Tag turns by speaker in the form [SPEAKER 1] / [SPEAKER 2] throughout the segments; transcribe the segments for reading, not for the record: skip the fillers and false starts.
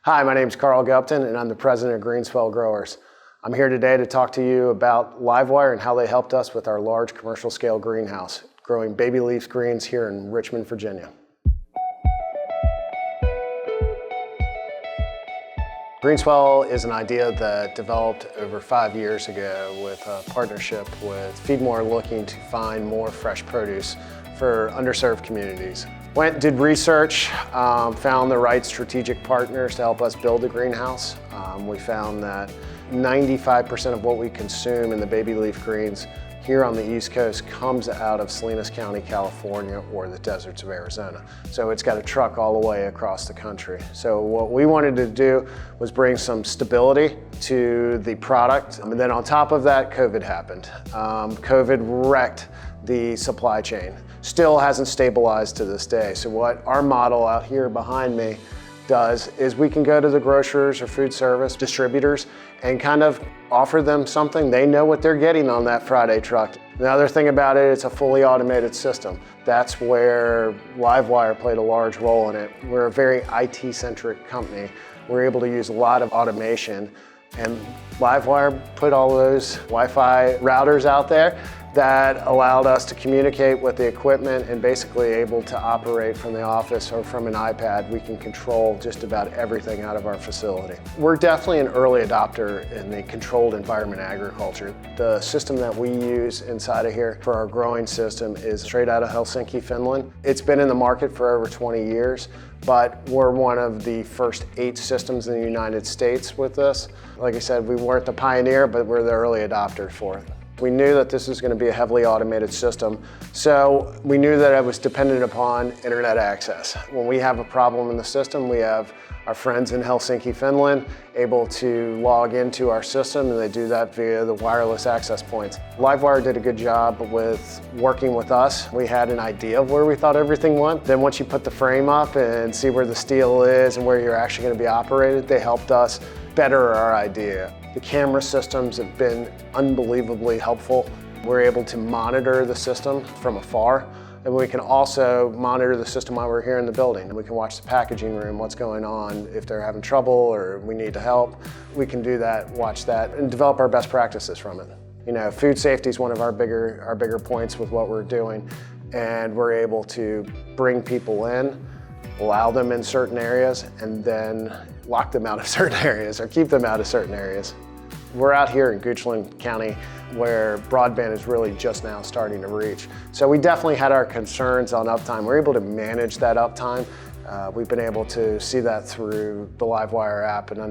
[SPEAKER 1] Hi, my name is Carl Gupton and I'm the president of Greenswell Growers. I'm here today to talk to you about Livewire and how they helped us with our large commercial scale greenhouse, growing baby leaf greens here in Richmond, Virginia. Greenswell is an idea that developed over 5 years ago with a partnership with Feedmore, looking to find more fresh produce for underserved communities. Went, did research, found the right strategic partners to help us build the greenhouse. We found that 95% of what we consume in the baby leaf greens here on the East Coast comes out of Salinas County, California, or the deserts of Arizona. So it's got a truck all the way across the country. So what we wanted to do was bring some stability to the product. And then on top of that, COVID happened. COVID wrecked the supply chain. Still hasn't stabilized to this day. So what our model out here behind me does is we can go to the grocers or food service distributors and kind of offer them something. They know what they're getting on that Friday truck. The other thing about it, it's a fully automated system. That's where Livewire played a large role in it. We're a very IT-centric company. We're able to use a lot of automation, and Livewire put all those Wi-Fi routers out there that allowed us to communicate with the equipment and basically able to operate from the office or from an iPad. We can control just about everything out of our facility. We're definitely an early adopter in the controlled environment agriculture. The system that we use inside of here for our growing system is straight out of Helsinki, Finland. It's been in the market for over 20 years, but we're one of the first 8 systems in the United States with this. Like I said, we weren't the pioneer, but we're the early adopter for it. We knew that this was going to be a heavily automated system, so we knew that it was dependent upon internet access. When we have a problem in the system, we have our friends in Helsinki, Finland, able to log into our system, and they do that via the wireless access points. Livewire did a good job with working with us. We had an idea of where we thought everything went. Then once you put the frame up and see where the steel is and where you're actually going to be operated, they helped us better our idea. The camera systems have been unbelievably helpful. We're able to monitor the system from afar, and we can also monitor the system while we're here in the building. We can watch the packaging room, what's going on, if they're having trouble or we need to help. We can do that, watch that, and develop our best practices from it. You know, food safety is one of our bigger points with what we're doing, and we're able to bring people in, allow them in certain areas, and then lock them out of certain areas or keep them out of certain areas. We're out here in Richmond County where broadband is really just now starting to reach. So we definitely had our concerns on uptime. We're able to manage that uptime. We've been able to see that through the Livewire app and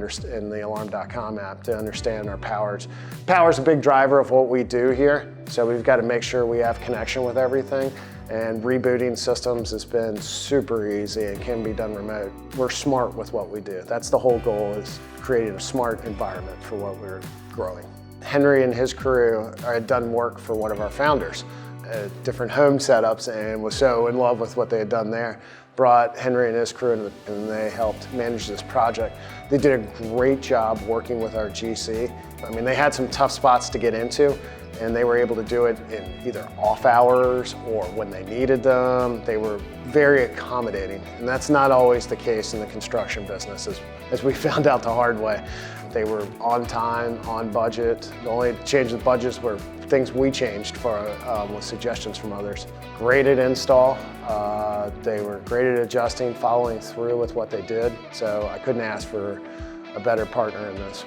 [SPEAKER 1] the Alarm.com app to understand our powers. Power's a big driver of what we do here, so we've got to make sure we have connection with everything. And rebooting systems has been super easy and can be done remote. We're smart with what we do. That's the whole goal, is creating a smart environment for what we're growing. Henry and his crew had done work for one of our founders at different home setups and was so in love with what they had done there. Brought Henry and his crew in, and they helped manage this project. They did a great job working with our GC. I mean, they had some tough spots to get into, and they were able to do it in either off hours or when they needed them. They were very accommodating, and that's not always the case in the construction business, as we found out the hard way. They were on time, on budget. The only change in budgets were things we changed for with suggestions from others. Great at install. They were great at adjusting, following through with what they did. So I couldn't ask for a better partner in this.